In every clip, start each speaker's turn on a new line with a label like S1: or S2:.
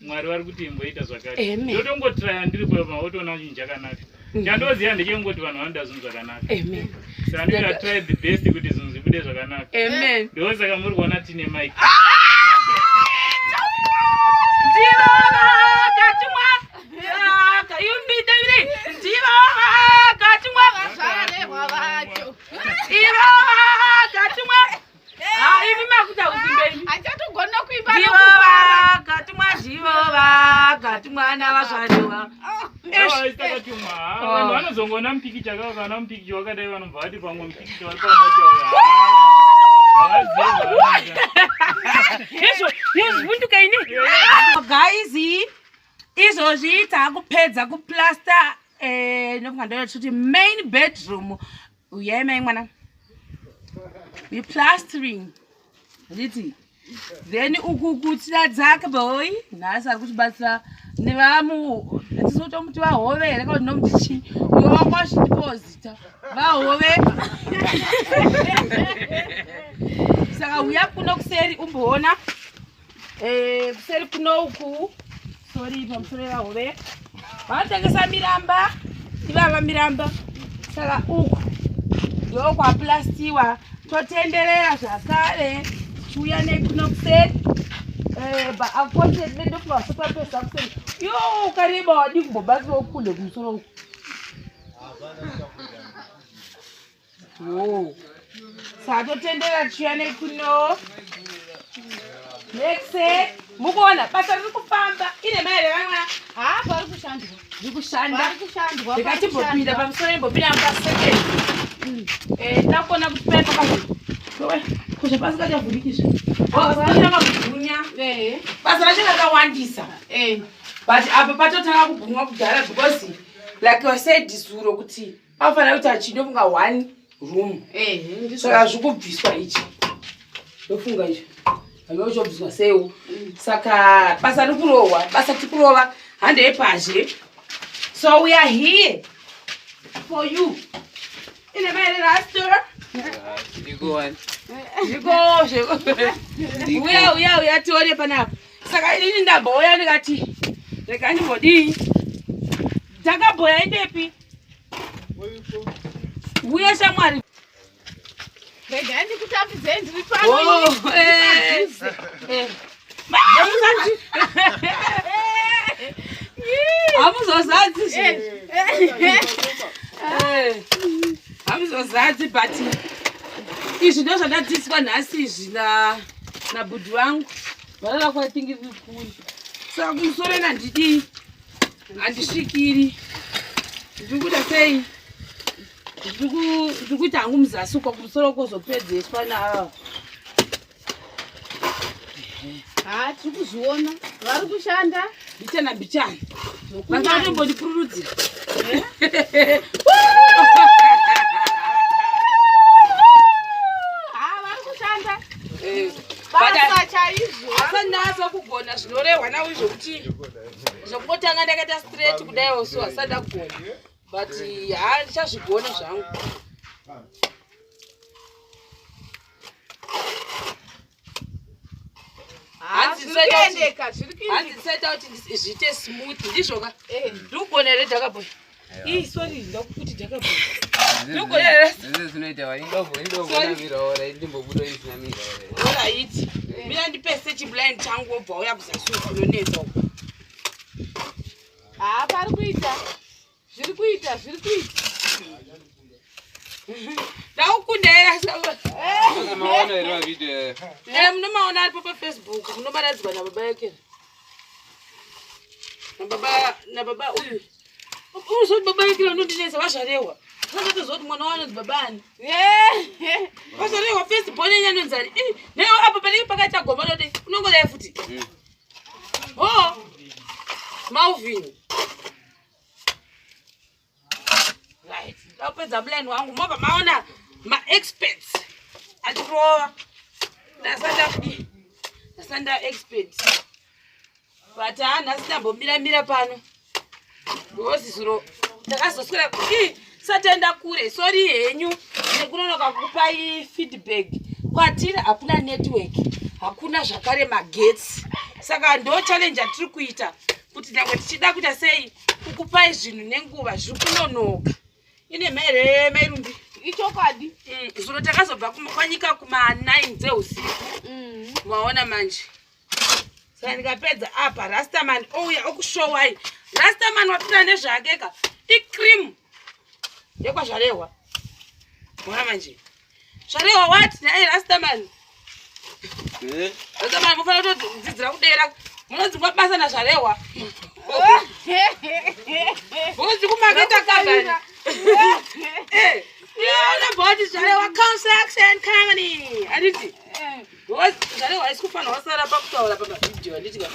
S1: Mwari vari kuti imboita zvakati. Ndotongotraya ndiri pamotoona chinhu chakanaka. Chandoziva ndechengoti vanhu vanoda zvinhu zvakanaka. Saka ndinoda try the best kuti zvinhu zvibude zvakanaka. Ndosaka muri kuona tine Mike. Vanhu vanozongona mupikicha kavo kana mupikicha wakadai vanobva vati pamwe mupikicha vari pamotaura.
S2: Guys, izvozvi takupedza kuplasta ndofunga kuti main bedroom. Uyai mai mwana. We plastering. Nditi. Then uku dzaka boy. Nhasi ari kuchibatsira nevamu tisotomuti vahovera kana nomuti wakashipozita vahove. Saka uya kuno kuseri umboona kuseri kuno uku sorry pamusoro vahove vanotengesa miramba ivava miramba. Saka uku ndo kwaplastiwa totenderera zvakare tichiuya nekuno kuseri akonte ndofunga sopapesa kuseri yo ukareba wadi kumbobatsira ukunde kumusoro uku. satotendera chiyane kuno next mukona basa riri kufamba ine maererano
S3: vari kushandwa
S2: ndikatimbopinda pamusoro imbopinda pasekeni ndakona kuti pai pakazkusha basa kachavhurikizva anga kugwinya basa racho rakawandisa but apa patotanga kugwinywa kudhara because like I said zuro kuti afanira kuti achindofunga 1 room saka zvikubviswa ichi ndofunga izvo anochobviswa seiwo saka basa rikurohwa basa tikurova hando yepazhe so we are here for you ine maerera astora uya tione panapa saka inini ndambouya ndikati rega ndimbodii ndakabhoya indepi uya shamwari
S3: rega ndikutambidzei ndiri
S2: hamuzozadzi but izvi ndo zvandadziswa nhasi izvi nabhudhi vangu varara kwatingi vikuri saka kumusoro nandidii handisvikiri ndiri kuda sei ndiri kuita hangu muzasi uko kumusoro kozopedzeswa nava
S3: tiri kuzviona vari kushanda
S2: mbichana mbichana vakatombondipururudzira
S3: vari kushanda
S2: basa chaizvo asandasa kugona zvinorehwa nawo izvokuti zvokutanga ndakaita straight kudaiwo so asanda kugona but ndichazvigona zvangu handisaita kuti zviite smooth ndizvoka ndikugona here dhakaboy sorry ndakuti dhakaboy ndikugona here alright mina ndipese chiblind changu wobva uya kuzasi kunonetsa uko
S3: pari kuita zviri kuita
S2: ndaukundera munomaona aripo pafacebook munobaradzwa nababa yake nababa uyu uzoti baba yake vanondinesa vazvarehwa azotozoti mwana wanonzi babani vazvarehwa facebook nenyanonzari newo apo panenge pakaita gomba noti unongodai futi mauvini right ndapedza blind wangu mobva maona maexperts achirova ndasanda experts but nhasi ndambomiramira pano ndozizuro ndakazoswera satenda kure sori henyu nekunonoka kupai feedback kwatiri hakuna network hakuna zvakare magetsi saka ndo challenge atiri kuita kuti nyange tichida kuita sei kukupai zvinhu nenguva zviri kunonoka ine mere mairumbi
S3: ichokadi
S2: zvino takazobva kwanyika kuma9 dzeusiku maona manje saka ndikapedza apa rastaman ouya okushowai rastaman wapinda nezvaakeka icream yekwazvarehwa maona manje zvarehwa wati naye rastaman rastaman mufanira kutodzidzira kudera munonzi mabasa nazvarehwa munonzi kumaketa kavani unabhoti zvarehwa construction company handiti zvarehwa isi kufanira wasara pakutaura pamavhidhiyo handitika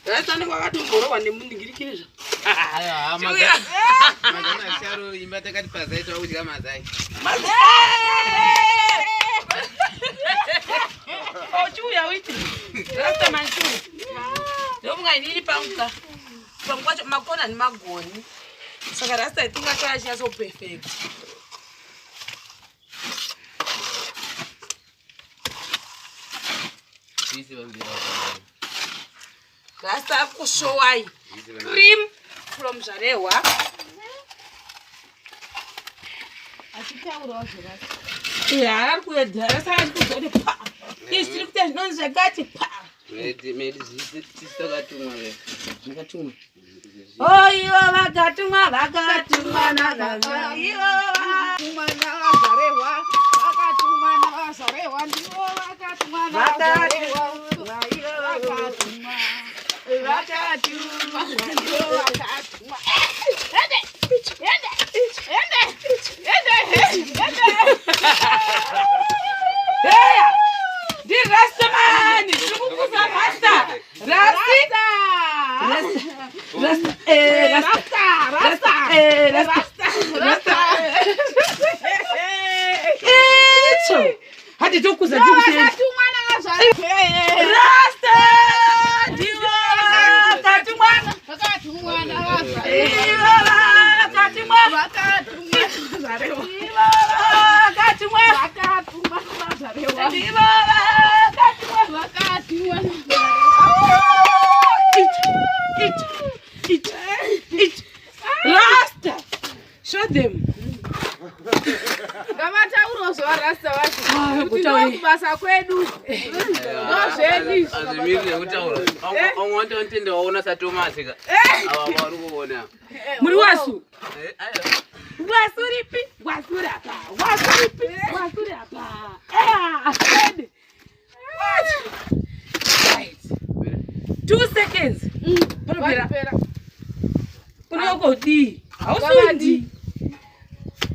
S2: rasanenge wakatomborohwa nemundingirikirizva
S4: imba takati pazai taudya mazai
S2: ochiuya uiti rastamanchu ndomunga inini panguka pamwe kwacho makona nemagoni saka rasta itinga chaya so perfect rasta kushowai cream from zvarehwa
S3: achitaurawo zverasa
S2: ari kuyedhara saka achikuzoti pa izvi tiri kuita zvinonzi zvakati pa zvakatumwa ivo vakatumwa navazvarehwa Show them.
S3: Kubasa kwedu. Nozeli.
S4: Azimiri utaura. Onwonto ntinde waona satomasika. Aba bari kubona.
S2: Muri wasu.
S3: Wasuripi, wasurapa. Wasuripi, wasurapa.
S2: Right. 2 seconds. Pera. Unoko di. Ausundi.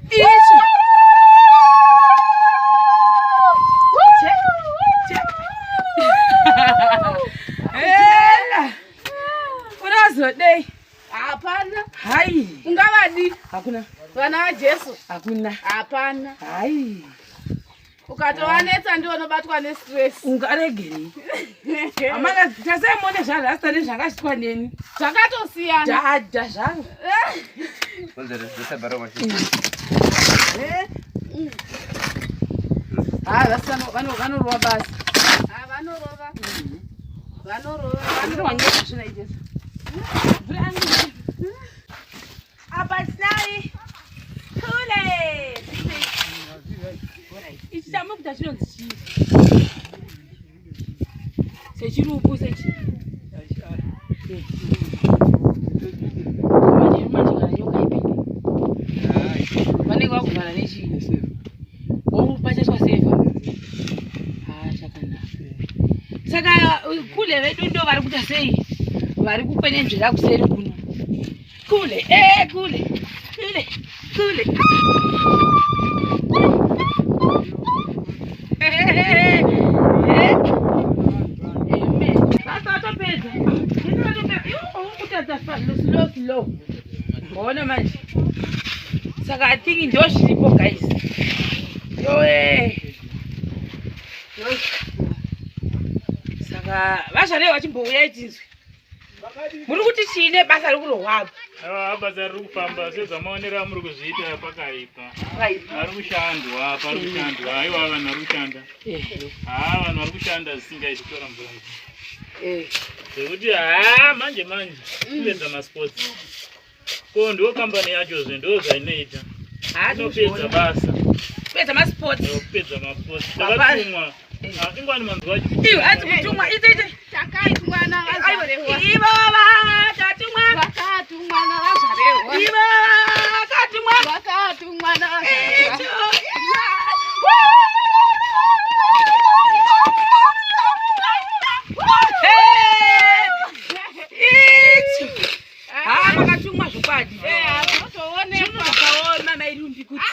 S2: Isso. Unazodei?
S3: Hapana.
S2: Hai.
S3: Ungavadi?
S2: Hakuna.
S3: Vana wa Jesu?
S2: Hakuna.
S3: Hapana.
S2: Hai.
S3: Ukatowanetsa ndiwo unobatwa nestress.
S2: Ungaregeri. Amana tasemone zvalo asitane zvakashitwa neni.
S3: Zvakatosiyana.
S2: Zvaro. Vanorova basi.
S3: Vanorova.
S2: Abatsnai. Kule. Ichitamu kuti chinonzi chii? Sechirupu sechi. Vanenge vakuvhara nechii? Wopachachwa sefa. Chakanaka. Saka kule vedu ndo vari kuita sei? Vari kukwenenzvera kuseri kuno. Kule, kule. Slow. Mbona manje? Saka I think ndio shilipo guys. Saka vashale vachimbouya itinzwe. Muri kuti chine basa rikurohwapa.
S1: Basa riri kufamba sezvamaonera muri kuzviita pakaipa. Ari kushandwa, aiwa vanhu vari kushanda. Vanhu vari kushanda zvisingaiti kutora mvura. Zvekuti manje kupedza masports. Ko ndiwo kambani yacho ndo zvainoita. Inopedza basa.
S2: Kupedza masports.
S1: Kupedza masports. Takatumwa. Ingwani manzi wacho.
S2: Iwe ati kutumwa ite.
S3: Takaitwa na vazarewa.
S2: Vakatumwa na
S3: vazarewa.
S2: Vakatumwa na vazarewa. Vakatumwa zvikwadi. Zvinotoona mairumbi kuti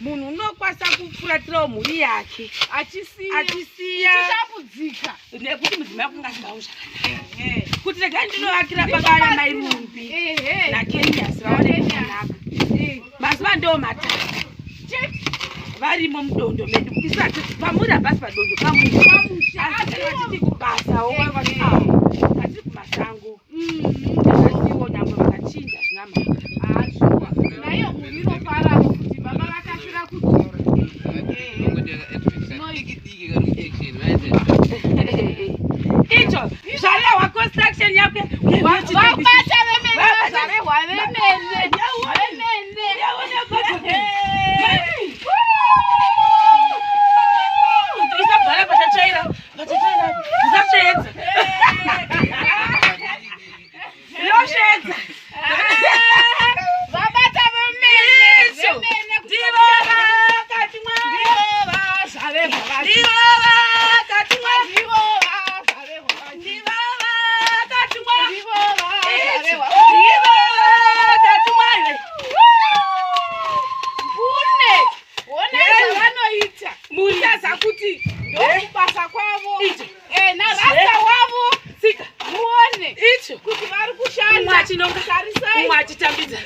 S2: munhu unokwasa kufuratira mhuri yake achisiya
S3: chichapudzika
S2: nekuti mudzimai kungasingawo zvakanaka kuti rega ndinovakira pakana mairumbi nakenyasi vaone zvakanaka mazuva ndo matatu varimo mudondo medu isati pamuri hapasi padondo pamushaatiti kubasawo atiri kumasango asiwo nyambo vakachinja zvinamaka
S3: nayo mhuri inofara kuti baba vakashira kuti
S2: icho zvarewa construction yake
S3: vabata vemene vazarehwa vemene
S2: isabhara pachatsvaira usasvedza inosvedza
S3: vabata vemene
S2: ndivo vakatimwa Kukwidza.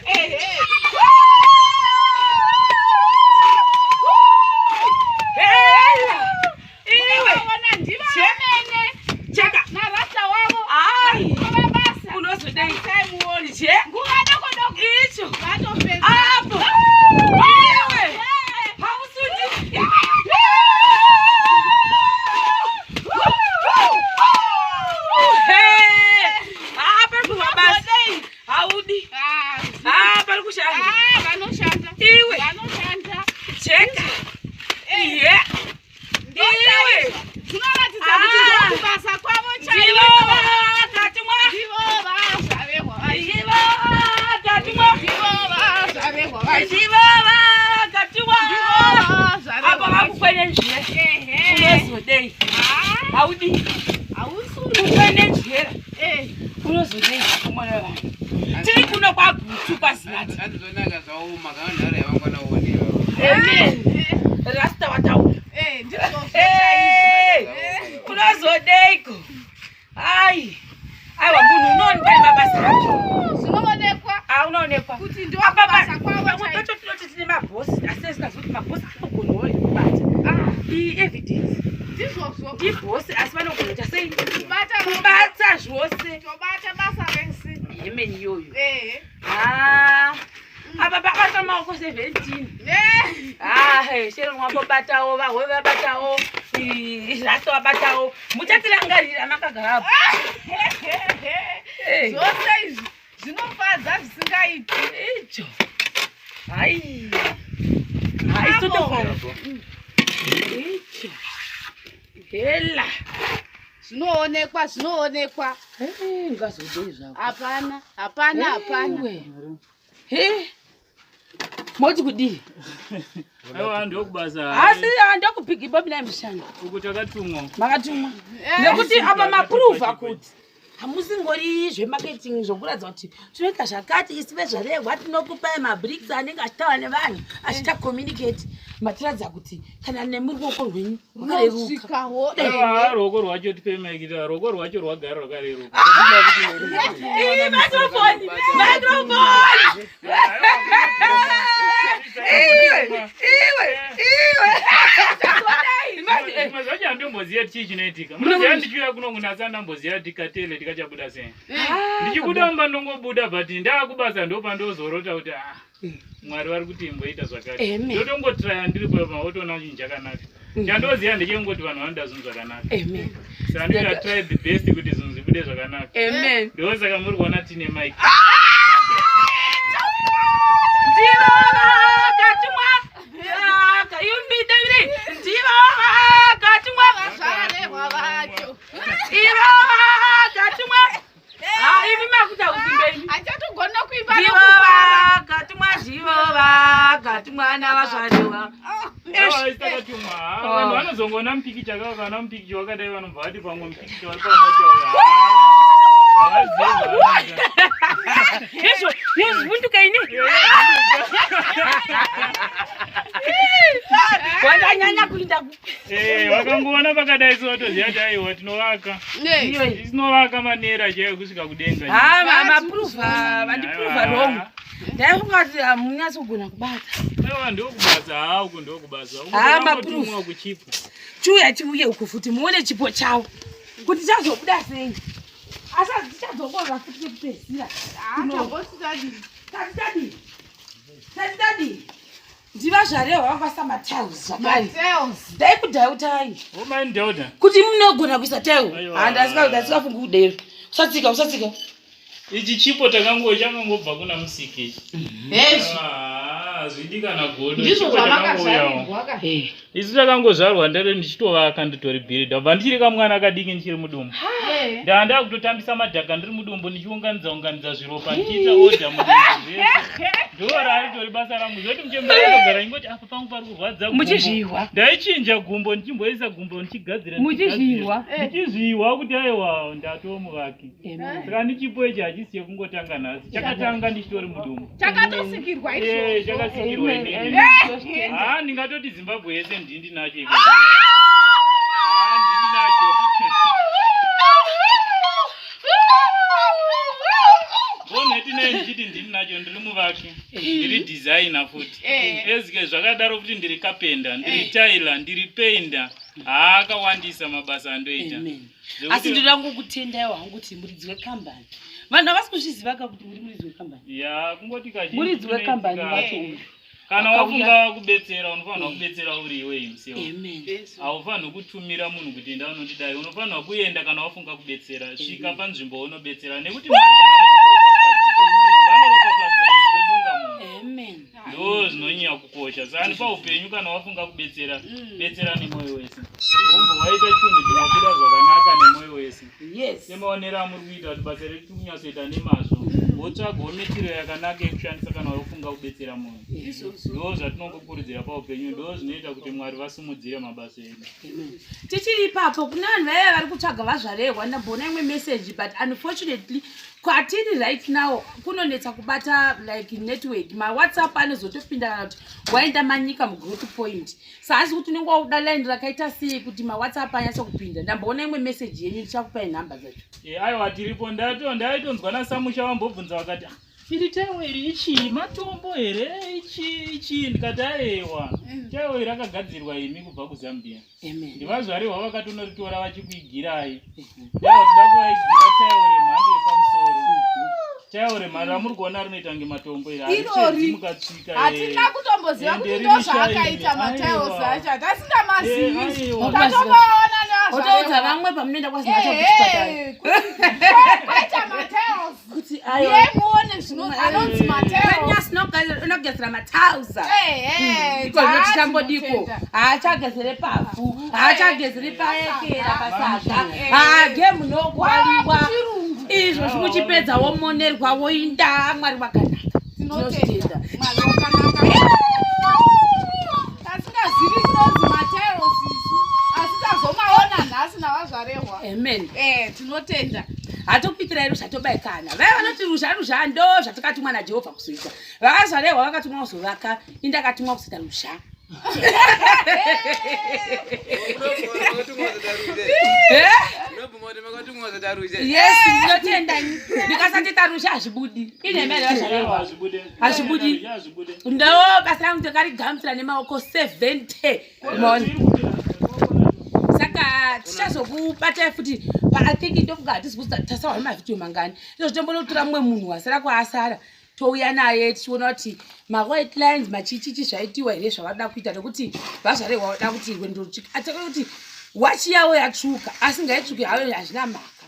S2: Iwe
S3: Ona ndiva amene.
S2: cheka.
S3: Na rasta wavo.
S2: Ai.
S3: Kova basa.
S2: Unozodai.
S3: Time muone.
S2: Je.
S3: Nguva doko.
S2: Icho.
S3: Vatopedza.
S2: Apo. Iwe. Hausuti. Apa kubabasa. Haudi. Apa kushanda.
S3: Vanoshanda.
S2: Iwe.
S3: Vanoshanda.
S2: Cheka. Iye. Iwe.
S3: Zvinoratidza kuti ndokubasa kwavo
S2: Ndivo tatimwa.
S3: Ndivo vazvarehwa.
S2: Ndivo tatimwa.
S3: Ndivo vazvarehwa.
S2: Ndivo tatimwa. Apa vakukwene njira. Unozodei. Haudi. Kukwene njira. Unozodei kumwana vanhu. Tiri kuno kwagutu kwazinati.
S4: Handizonaka zvauma kana nhare yavangwana woni.
S2: Amen. Rasta wataura. Unozodeiko. Ai. Aiwa munhu unooni pane mabasa ako.
S3: Zvinoonekwa
S2: Unoonekwa.
S3: kuti ndokubasa kwavo
S2: Pamwe pacho tinoti tine mabhosi asi asingazoti mabhosi anogonawo kubata. Evidence.
S3: ndizvozvo
S2: Ndibhosi asi vanogona kuita sei?
S3: kubata
S2: zvose.
S3: tobata basa rese.
S2: Hemeni iyoyo. Apa pakata maoko 17. Chero mwambobatawo vahwe vabatawo rasta wabatawo muchatirangarira makagarapo.
S3: Zvose izvi zvinofadza zvisingaiti.
S2: Icho. Hai. Hai sotofa. Icho. Hela.
S3: Zvinoonekwa
S2: Ngazodei zvako.
S3: hapana.
S2: Moti kudii?
S1: Aiwa ndokubasa.
S2: Asi ndokupiki Bobi naye mshana.
S1: Uku takatumwa.
S2: Makatumwa. Nekuti apa maproof kuti hamusingori zvemarketing zvokuratidza kuti tinoita zvakati isive zvarehwa tinokupai mabricks anenge achitaura nevanhu achiita communicate matiratidza kuti kana nemuruoko rwenyu rwakareruka.
S1: Aiwa ruoko rwacho tipe maikita ruoko rwacho rwagara rwakareruka.
S2: Microphone.
S1: Mazvacho handomboziva chii chinoitika. Munoziva ndichiuya kuno kunatsa ndamboziva tikatele tikachabuda sei. Ndichikuda mumba ndongobuda but ndaakubasa ndopandozorota kuti Mwari vari kuti imboita zvakati. Ndotongotraya ndiri papa wotoona chinhu chakanaka. Chandoziva ndechengoti vanhu vanoda zvinhu zvakanaka. Saka ndingatry the best kuti zvinhu zvibude zvakanaka. Ndosaka muri kuona tine mic. Vanhu vanozongona mupikicha kana mupikicha wakadai vanobva vati pamwe mupikicha vari pamota
S2: yezvivunduka ine wakanyanya kuinda
S1: vakangoona pakadai sotoziva kuti aiwa tinovaka tinovaka manera chaiyo kusvika kudenga.
S2: Maproofa vandiproofa wrong. Ndaifunga kuti hamunyatsi kugona kubata.
S1: Aiwa ndokubasa hauku ndokubasa.
S2: Maproofa
S1: kuchipo.
S2: Chiuye uku futi muone chipo chawo kuti chazobuda sei. Asi tichadzongorora futi nekupedzisira. Tati. Ndiva zvarehwa vangasa matiles zvakare. Ndaikudhautai.
S1: Omani dauta.
S2: Kuti munogona kuisa tail. Handasikafungi kudero. Usatsika.
S1: Ichi chipo chakangobva kuna musiki ichi. Zvidi kana godo.
S3: Ndizvo zvamakazvarirwa.
S1: Isu takangozvarwa ndare ndichitovaka nditori builder. Bva ndichiri kamwana kadiki ndichiri mudumbu. Ndanda kutotambisa madhaka ndiri mudumbu ndichiunganidza zviropa ndichiita order mudumbu. Ndora aritori basa rangu. Zoti muchembera ingoti apa pangu pari kurwadza gumbo.
S2: Muchizviwa.
S1: Ndaichinja gumbo ndichimboisa gumbo ndichigadzira.
S2: Muchizviwa.
S1: Ndichizviwa kuti aiwa ndatomuvaki. Saka ndichipo ichi hachisiye kungotanga nhasi. Chakatanga ndichitori mudumbu.
S3: Chakatosikirwa izvo.
S1: Chakasikirwa inini. Ndingatoti Zimbabwe yese ndini nacho iko. Ndini nacho. Boneti naye ndichiti kuti ndiri nacho ndiri muvaki ndiri designer futi ezike zvakadaro kuti ndiri kapenda ndiri tailor ndiri painter akawandisa mabasa andoita
S2: asi ndoda ngokutendaiwa hangu kuti muridzi wekambani vanhu havasi kuzviziva kuti muri muridzi wekambani
S1: ya kungoti kazhinji
S2: muridzi wekambani wacho uyu
S1: kana wafunga kubetsera unofanira kubetsera uri iwe himself haufaniri kutumira munhu kuti enda unondidai unofanira kuenda kana wafunga kubetsera svika panzvimbo unobetsera nekuti mari kana vanoropafadza iwe dunga munhu ndo zvinonyanya kukosha sani paupenyu kana wafunga kubetsera betsera nemwoyo wese ombo waita chinhu chinobuda zvakanaka nemwoyo wese semaonera muri kuita kuti basa riri kunyatsoita nemazvo wotsvagawo metiro yakanaka yekushandisa kana wafunga kubetsera munhu ndo zvatinongokurudzira paupenyu ndo zvinoita kuti mwari vasimudzire mabasa edu
S2: tichiri ipapo kuna vanhu vaya vari kutsvaga vazvarehwa ndambona imwe message but unfortunately kwatiri right now kunonetsa kubata like network mawhatsapp anozotopinda kana kuti waenda manyika mugrowth point saasi kuti unenge wauda line rakaita sei kuti mawhatsapp anyatsa kupinda ndamboona imwe message yenyu ndichakupai nhamba dzacho
S1: aiwa tiripo ndaitonzwa nasamusha vambobvunza vakati iri taiweri ichi matombo here ichi ndikati aiwa taiweri rakagadzirwa imi kubva kuzambia ndivazvarehwa vakatonotitora vachikuigirai ndauda kuvaigira taiweri mhando yepamusoro taiweri mhando ramuri kuona rinoita nge matombo iri arichedzimukatsvika
S3: hatina kutomboziva kuti ndo zvaakaita mataiweri acho hatasingamazivi ukatombaona
S2: otaudza vamwe pamunoenda
S3: kwaita mataiweri
S2: kuti
S3: yemuone anonzi
S2: mataiweri matauza ikozotitambodiko haachagezere pafu haachagezere paekera pasaga hagemu nokwaliwa izvo zvimuchipedzawo monerwa woinda mwari wakanaka tinozvitenda
S3: tasingazivi chinonzi mataiweri isu asi tazomaona nhasi navazvarehwa
S2: amen
S3: tinotenda
S2: hatokuitirai rusha tobaikana vaya vanoti rusha ndo zvatakatumwa najehovha kuzoita vakazvarehwa vakatumwa kuzovaka indakatumwa kuzoita rusha yes ndinotenda ndikasatita rusha hazvibudi inemere vazvarehwa hazvibudi ndo basa rangu ndakarigamutsira nemaoko 70 saka tichazokubatai futi paathiki ndofunga hatisi kutasauwa nemavhidhiyo mangani izvozvitombonotora mumwe munhu wasara kwaasara touya naye tichiona kuti ma-white lines machichichi zvaitiwa here zvavada kuita nekuti vazvarehwa vada kuti iwe ndoataka kuti wachi yavo yatsvuka asi ngaitsvuke hayo hazvina mhaka